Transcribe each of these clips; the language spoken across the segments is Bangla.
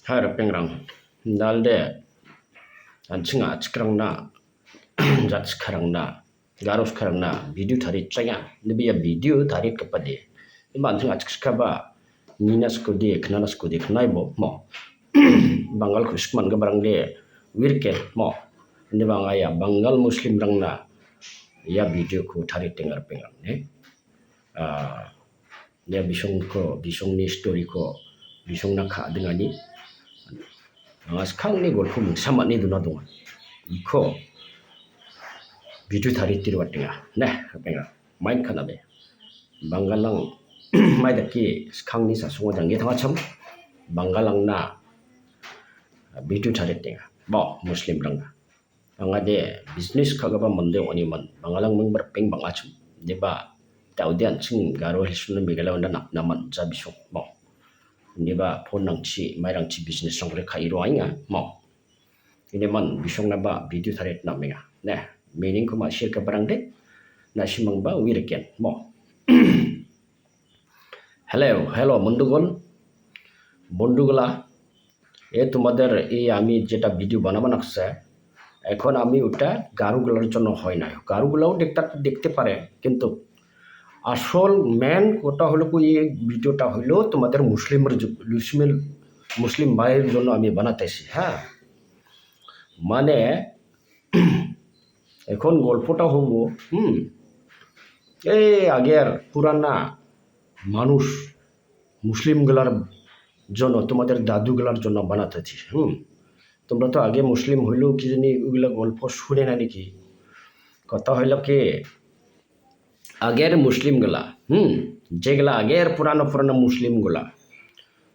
Har pengrang dalde ancinga cikrangna jat sekarangna garus sekarangna video tarik caya lebih ya video tarik kepada iman ancinga cikskaba nina skudi kenana skudi kenai mo bangal kusman gabarang de wirke mo ini bangaya bangal muslim rangna ya video ku tarik dengar pengrang ne ya bisong ni story ko bisong nakha dengani sekarang ni golfu sama ni duna dong iko video tarik tiru watnya nah penga main kana be banggalang mai daki sekarang ni sasung jang ge tanga cham banggalang na video tarik tinga bo muslim rang anga de business kaga ba monde oni man banggalang mung berpeng bang achum de ba taudian ching garo hisun megala onda nak naman ja bisong mo ini ba phone nang chi mai rang chi business song re khai ro ainga mo ini man bisong na ba video tarik na menga nah meaning ko ma share ka barang de na simang ba wirken mo hello বন্ধুগুলা তোমাদের এই আমি যেটা ভিডিও বানাবো নাকছে এখন আমি ওটা গারুগুলার জন্য হয় না গারুগুলাও দেখতে পারে কিন্তু আসল মেন কথা হলো এই ভিডিওটা হলো তোমাদের মুসলিম ভাইয়ের জন্য আমি বানাতেছি হ্যাঁ মানে এখন গল্পটা হবো এই আগের পুরানা মানুষ মুসলিমগুলার জন্য তোমাদের দাদুগুলার জন্য বানাতেছি তোমরা তো আগে মুসলিম হইলেও কি জানি ওইগুলা গল্প শুনে না নাকি কথা হইল কি আগের মুসলিমগুলা যেগুলা আগের পুরানো মুসলিমগুলা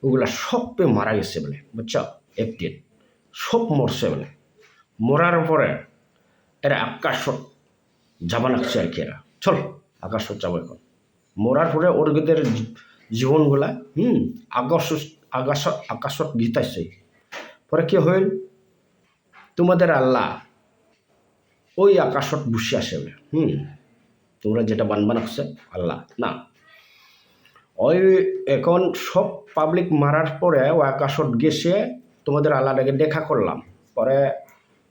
ওগুলা সব মারা গেছে বলে বুঝছো একদিন সব মরছে বলে মরার পরে এরা আকাশত যাবা লাগছে আর কি এরা চল আকাশত যাবো এখন মরার পরে ওদের জীবনগুলা আকাশত গীতাইছে পরে কি হইল তোমাদের আল্লাহ ওই আকাশত বসে আসে বলে তোমরা যেটা বানবা নাকছে আল্লাহ না ওই এখন সব পাবলিক মারার পরে ও আকাশত গেছে তোমাদের আল্লাহটাকে দেখা করলাম পরে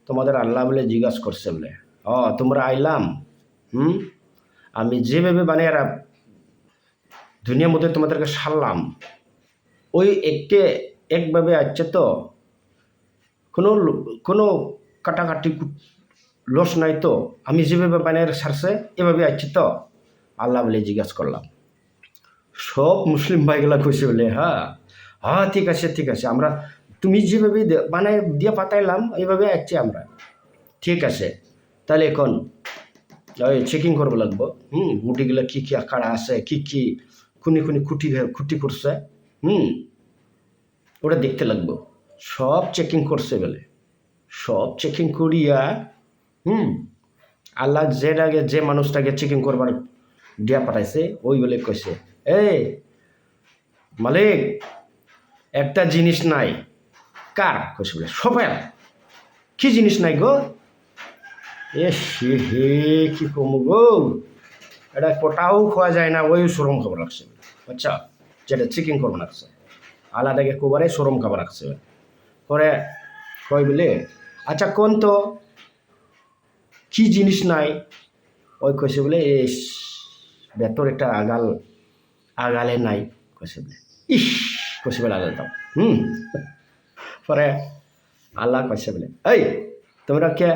তোমাদের আল্লাহ বলে জিজ্ঞাসা করছে বলে তোমরা আইলাম আমি যেভাবে বানিয়ে দুনিয়ার মধ্যে তোমাদেরকে সারলাম ওই একভাবে আছে তো কোনো কাটাকাটি লস নাই তো আমি যেভাবে বানিয়ে সারছে এভাবে আছে তো আল্লাহ বলে জিজ্ঞাসা করলাম সব মুসলিম ভাইগুলা খুশি বলে হ্যাঁ ঠিক আছে আমরা তুমি যেভাবে বানায় দিয়ে পাঠাইলাম এইভাবে আসছি আমরা ঠিক আছে তাহলে এখন ওই চেকিং করবো লাগবো গুটিগুলা কি আকাড়া আছে কি খুনি খুঁটি করছে ওটা দেখতে লাগবো সব চেকিং করছে বলে সব চেকিং করিয়া আল্লাহ যে মানুষটাকে চেকিং করবার দিয়া পাঠাইছে ওই বলে কইছে মালিক একটা জিনিস নাই কার কইছে বলে সবার কি জিনিস নাই গো কি কমু গো এটা কোটাও খাওয়া যায় না ওই সরম খাবার লাগছে আচ্ছা যেটা চেকিং করবো লাগছে আলাদাকে কোবারে সরম খাবার রাখছে পরে কই বলে আচ্ছা কোন তো কি জিনিস নাই ওই কইছে বলে বেতর একটা আগালে নাই কইছে বলে কইছে বলে আগাল দাও পরে আল্লাহ কইছে বলে তোমরা কে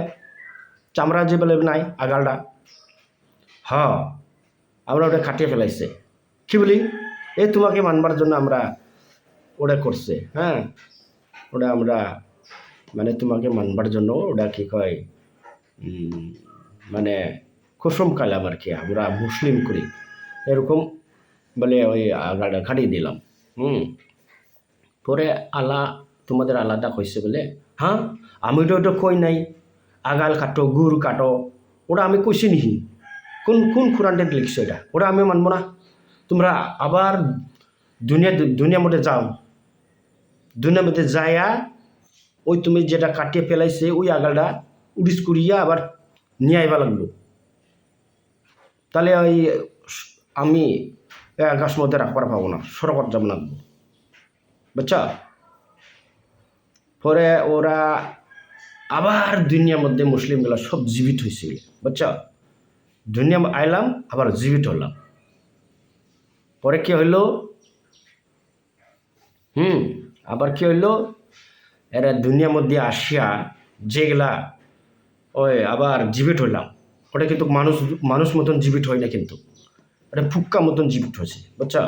চামড়া যে বলে নাই আগালটা আমরা ওটা কাটিয়ে ফেলাইছে কি বলি তোমাকে মানবার জন্য আমরা ওটা করছে ওটা আমরা মানে তোমাকে মানবার জন্য ওটা কি কয় মানে কুসুম কালাম আর কি আমরা মুসলিম করি এরকম বলে ওই আগালটা কাটিয়ে দিলাম পরে আল্লাহ তোমাদের আলাদা কইছে বলে আমি তো ওটা কই নাই আগাল কাটো গুড় কাটো ওটা আমি কইছি নিহি কোন কোরআনটা লিখছে এটা ওটা আমি মানবো না তোমরা আবার দুনিয়ার মধ্যে যাও দুনিয়ার মধ্যে যাইয়া ওই তুমি যেটা কাটিয়ে ফেলাইছে ওই আগালটা উড়িস করিয়া আবার নিয়ে আইবা লাগলো তাহলে ওই আমি আকাশ মধ্যে রাখবার পাবো না সরকত যাব লাগবো বুঝছা পরে ওরা আবার দুনিয়ার মধ্যে মুসলিমগুলা সব জীবিত হয়েছে, বুঝছো? দুনিয়া আইলাম আবার জীবিত হলাম। পরে কি হইলো, আবার কি হইলো, এরা দুনিয়ার মধ্যে আসিয়া যেগুলা ওই আবার জীবিত হইলাম, ওটা কিন্তু মানুষ মানুষ মতন জীবিত হয় না, কিন্তু ওটা ফুক্কা মতন জীবিত হয়েছে, বুঝছো?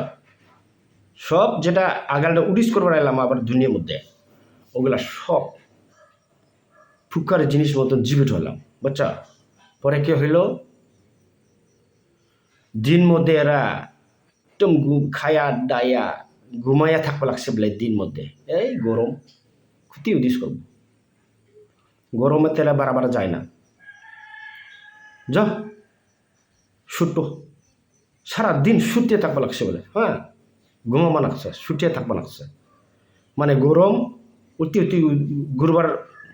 সব যেটা আগালটা উড়িস করবার এলাম আবার দুনিয়ার মধ্যে, ওগুলা সব ফুক্কার জিনিস মতন জীবিত হলাম, বুঝছো? পরে কি হইল, দিন মধ্যে এরা একদম খায়া দায়া ঘুমাইয়া থাকবা লাগছে বলে দিন মধ্যে। এই গরম ক্ষতি উদিস করব, গরমে তেরা বাড়াবার যায় না, যা শুটো সারাদিন শুটিয়ে থাকবা লাগছে বলে, হ্যাঁ ঘুমাবা লাগছে, শুটিয়ে থাকবা লাগছে, মানে গরম অতি অতি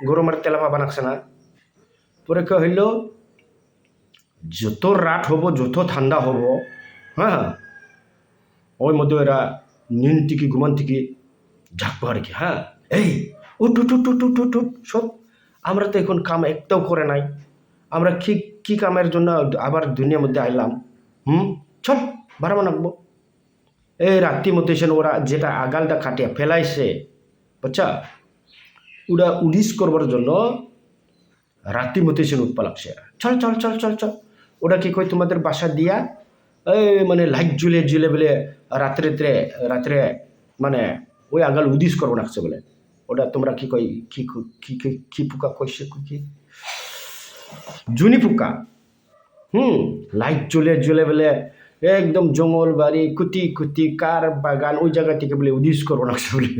গরমের তেলা পাবা লাগছে না। পরে কে হইল, যত রাত হব যত ঠান্ডা হব, হ্যাঁ ওই মধ্যে এরা নিন থেকে ঘুমান থেকে ঝাঁকবো আর কি, হ্যাঁ এই উঠ উঠ উঠ উঠ উঠ উঠ উঠ সব। আমরা তো এখন কাম একটাও করে নাই, আমরা কি কি কামের জন্য আবার দুনিয়ার মধ্যে আইলাম, চল বাড়াবো নাকবো। এই রাত্রি মধ্যে এসে ওরা যেটা আগালটা কাটিয়ে ফেলাইছে, বুঝছা, ওরা উড়িস করবার জন্য রাত্রি মধ্যে এসে উৎপা লাগছে, চল চল চল চল চল। ওরা কি কই তোমাদের বাসা দিয়া এই মানে লাইট জ্বলে জ্বলে বলে রাত্রে রাত্রে মানে ওই আগাল উদিস করবো নাকছে বলে, ওটা তোমরা কি কই কি কি কি পোকা কইছে কি জুনি পোকা, লাইট জ্বলে জ্বলে বলে একদম জঙ্গল বাড়ি কুটি কুটি কার বাগান ওই জায়গা থেকে বলে উদিস করবো নাকছে বলে,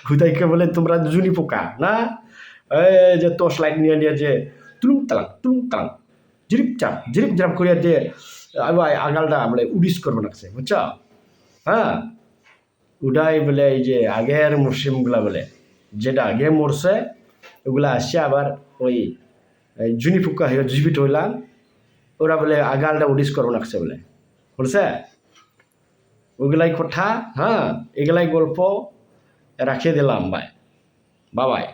হুদাইকে বলে তোমরা জুনি পোকা না, এই যে টর্চ লাইট নিয়ে নিয়ে যে তুলুম তালাং জিরিপ জাপ করিয়া দিয়ে আগালটা বলে উডিস করবো লাগছে, বুঝছ? হ্যাঁ উডাই বলে এই যে আগের মুসলিমগুলা বলে যেটা আগে মরছে ওগুলা আসছে আবার ওই জুনি ফুকা হয়ে জীবিত হইলাম, ওরা বলে আগালটা উডিস করবো লাগছে বলে, বলছে? ওগুলাই কথা, হ্যাঁ এগুলাই গল্প রাখিয়ে দিলাম, বাই বাবাই।